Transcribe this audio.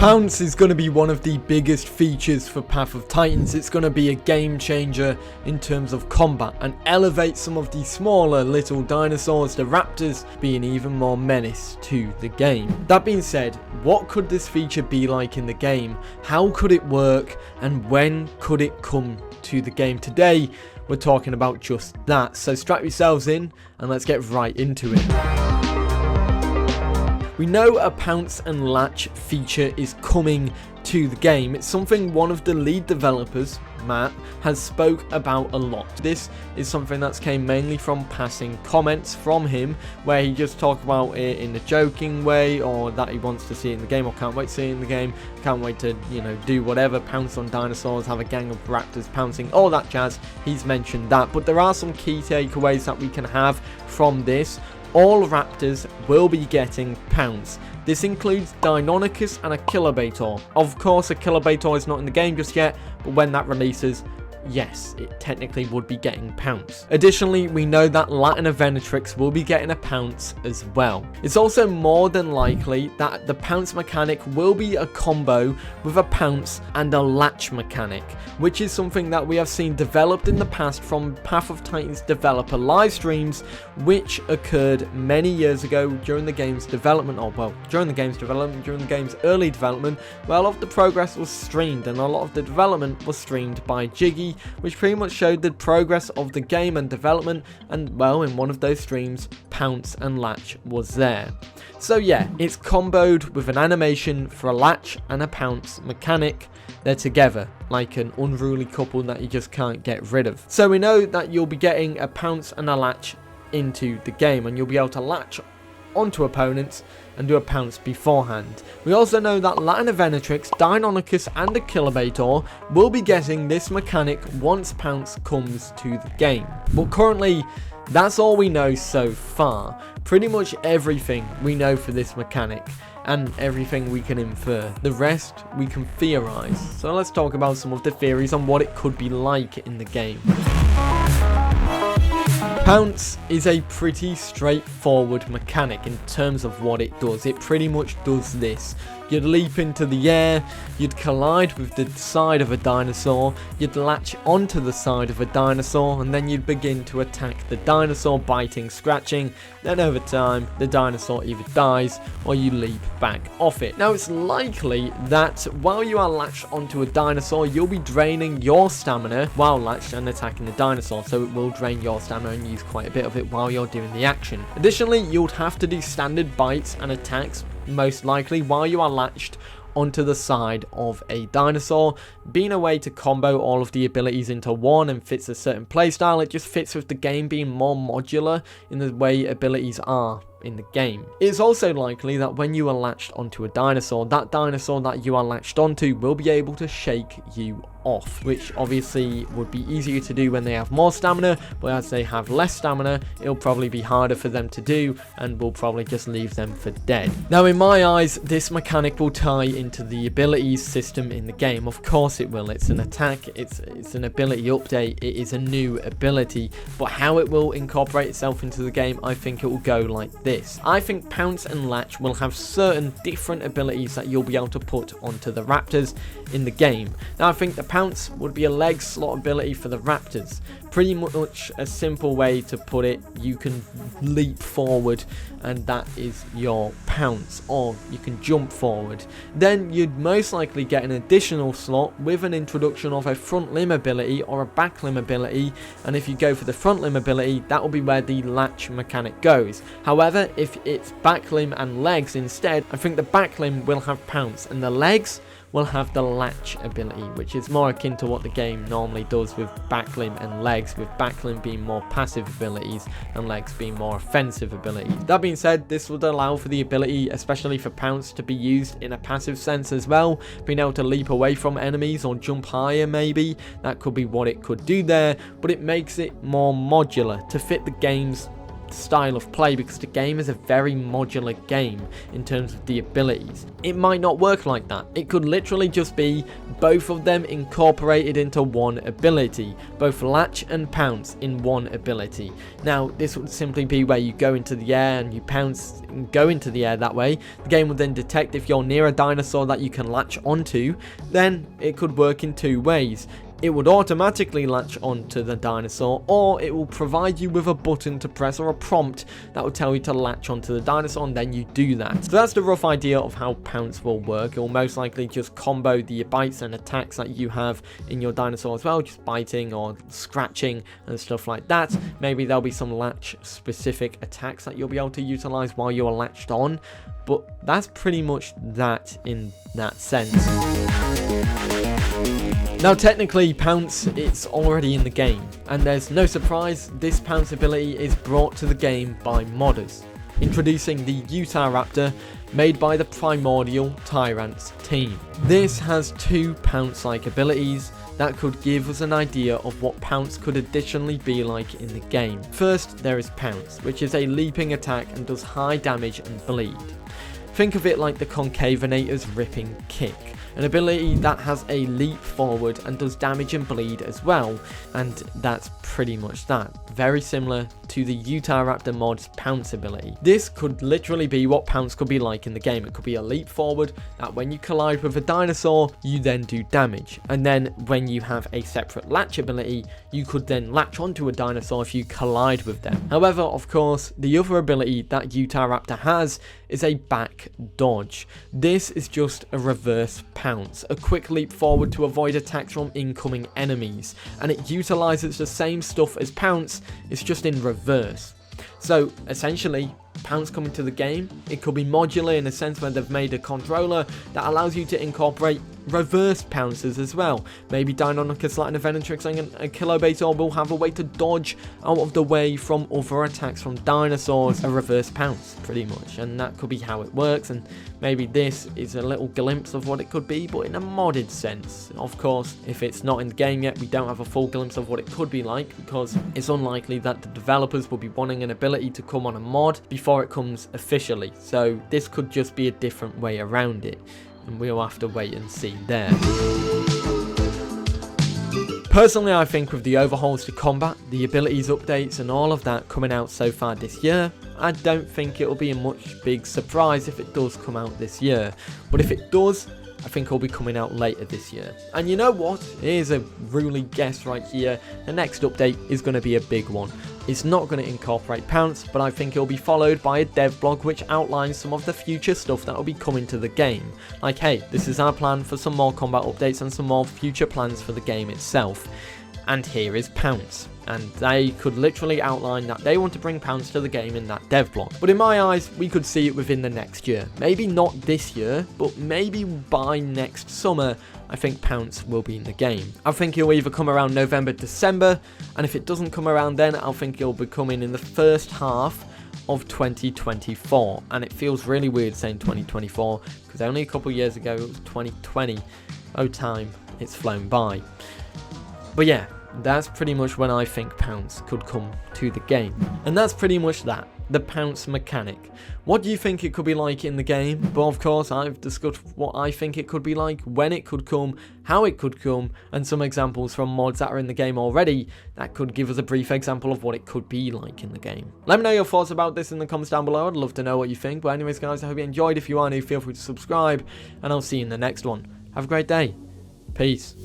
Pounce is going to be one of the biggest features for Path of Titans. It's going to be a game changer in terms of combat and elevate some of the smaller little dinosaurs, the raptors, being even more menace to the game. That being said, what could this feature be like in the game? How could it work? And when could it come to the game? Today, we're talking about just that. So strap yourselves in and let's get right into it. We know a Pounce and Latch feature is coming to the game. It's something one of the lead developers, Matt, has spoke about a lot. This is something that's came mainly from passing comments from him, where he just talked about it in a joking way, or that he wants to see it in the game, or can't wait to see it in the game, can't wait to, do whatever, pounce on dinosaurs, have a gang of raptors pouncing, all that jazz. He's mentioned that, but there are some key takeaways that we can have from this. All raptors will be getting Pounce. This includes Deinonychus and a Kilobator. Of course, a Kilobator is not in the game just yet, but when that releases, yes, it technically would be getting Pounce. Additionally, we know that Latina Venatrix will be getting a Pounce as well. It's also more than likely that the Pounce mechanic will be a combo with a Pounce and a Latch mechanic, which is something that we have seen developed in the past from Path of Titans developer live streams, which occurred many years ago during the game's development, during the game's early development, where a lot of the progress was streamed and a lot of the development was streamed by Jiggy, which pretty much showed the progress of the game and development, and well, in one of those streams, Pounce and Latch was there. So yeah, it's comboed with an animation for a Latch and a Pounce mechanic. They're together, like an unruly couple that you just can't get rid of. So we know that you'll be getting a Pounce and a Latch into the game, and you'll be able to latch onto opponents and do a Pounce beforehand. We also know that Latina Venatrix, Deinonychus and the Kilobator will be getting this mechanic once Pounce comes to the game. But currently, that's all we know so far. Pretty much everything we know for this mechanic, and everything we can infer. The rest we can theorize. So let's talk about some of the theories on what it could be like in the game. Pounce is a pretty straightforward mechanic in terms of what it does. It pretty much does this. You'd leap into the air, you'd collide with the side of a dinosaur, you'd latch onto the side of a dinosaur, and then you'd begin to attack the dinosaur, biting, scratching. Then over time, the dinosaur either dies or you leap back off it. Now, it's likely that while you are latched onto a dinosaur, you'll be draining your stamina while latched and attacking the dinosaur, so it will drain your stamina and use quite a bit of it while you're doing the action. Additionally, you'll have to do standard bites and attacks, most likely while you are latched onto the side of a dinosaur, being a way to combo all of the abilities into one and fits a certain playstyle. It just fits with the game being more modular in the way abilities are in the game. It's also likely that when you are latched onto a dinosaur, that dinosaur that you are latched onto will be able to shake you off, which obviously would be easier to do when they have more stamina, but as they have less stamina, it'll probably be harder for them to do and will probably just leave them for dead. Now, in my eyes, this mechanic will tie into the abilities system in the game. Of course it will. It's an attack, it's an ability update, it is a new ability, but how it will incorporate itself into the game, I think it will go like this. I think Pounce and Latch will have certain different abilities that you'll be able to put onto the raptors in the game. Now, I think the Pounce would be a leg slot ability for the raptors. Pretty much a simple way to put it, you can leap forward and that is your Pounce, or you can jump forward. Then you'd most likely get an additional slot with an introduction of a front limb ability or a back limb ability, and if you go for the front limb ability, that will be where the Latch mechanic goes. However, if it's back limb and legs instead, I think the back limb will have Pounce and the legs will have the Latch ability, which is more akin to what the game normally does with back limb and legs, with back limb being more passive abilities and legs being more offensive abilities. That being said, this would allow for the ability, especially for Pounce, to be used in a passive sense as well, being able to leap away from enemies or jump higher maybe. That could be what it could do there, but it makes it more modular to fit the game's style of play, because the game is a very modular game in terms of the abilities. It might not work like that. It could literally just be both of them incorporated into one ability, both Latch and Pounce in one ability. Now, this would simply be where you go into the air and you pounce and go into the air that way. The game will then detect if you're near a dinosaur that you can latch onto. Then it could work in two ways. It would automatically latch onto the dinosaur, or it will provide you with a button to press or a prompt that will tell you to latch onto the dinosaur, and then you do that. So that's the rough idea of how Pounce will work. It will most likely just combo the bites and attacks that you have in your dinosaur as well, just biting or scratching and stuff like that. Maybe there'll be some latch specific attacks that you'll be able to utilize while you're latched on, but that's pretty much that in that sense. Now technically Pounce, it's already in the game, and there's no surprise, this Pounce ability is brought to the game by modders, introducing the Utahraptor made by the Primordial Tyrants team. This has two Pounce-like abilities that could give us an idea of what Pounce could additionally be like in the game. First, there is Pounce, which is a leaping attack and does high damage and bleed. Think of it like the Concavenator's ripping kick, an ability that has a leap forward and does damage and bleed as well, and that's pretty much that. Very similar to the Utahraptor mod's Pounce ability. This could literally be what Pounce could be like in the game. It could be a leap forward that when you collide with a dinosaur, you then do damage, and then when you have a separate latch ability, you could then latch onto a dinosaur if you collide with them. However, of course, the other ability that Utahraptor has is a back dodge. This is just a reverse Pounce, a quick leap forward to avoid attacks from incoming enemies, and it utilizes the same stuff as Pounce, it's just in reverse. So essentially, Pounce coming to the game, it could be modular in a sense where they've made a controller that allows you to incorporate reverse Pounces as well. Maybe Deinonychus, Latin Venomtrix and a Kilobator will have a way to dodge out of the way from other attacks from dinosaurs, a reverse Pounce pretty much, and that could be how it works. And maybe this is a little glimpse of what it could be, but in a modded sense. Of course, if it's not in the game yet, we don't have a full glimpse of what it could be like, because it's unlikely that the developers will be wanting an ability to come on a mod before it comes officially. So this could just be a different way around it, and we'll have to wait and see there. Personally, I think with the overhauls to combat, the abilities updates and all of that coming out so far this year, I don't think it'll be a much big surprise if it does come out this year. But if it does, I think it'll be coming out later this year. And you know what? Here's a ruling guess right here. The next update is going to be a big one. It's not going to incorporate Pounce, but I think it'll be followed by a dev blog which outlines some of the future stuff that will be coming to the game. Like, hey, this is our plan for some more combat updates and some more future plans for the game itself. And here is Pounce. And they could literally outline that they want to bring Pounce to the game in that dev blog. But in my eyes, we could see it within the next year. Maybe not this year, but maybe by next summer, I think Pounce will be in the game. I think he'll either come around November, December, and if it doesn't come around then, I'll think he'll be coming in the first half of 2024. And it feels really weird saying 2024, because only a couple years ago it was 2020. Oh, time, it's flown by. But yeah, that's pretty much when I think Pounce could come to the game. And that's pretty much that, the Pounce mechanic. What do you think it could be like in the game? But of course, I've discussed what I think it could be like, when it could come, how it could come, and some examples from mods that are in the game already that could give us a brief example of what it could be like in the game. Let me know your thoughts about this in the comments down below. I'd love to know what you think. But anyways guys, I hope you enjoyed. If you are new, feel free to subscribe, and I'll see you in the next one. Have a great day. Peace.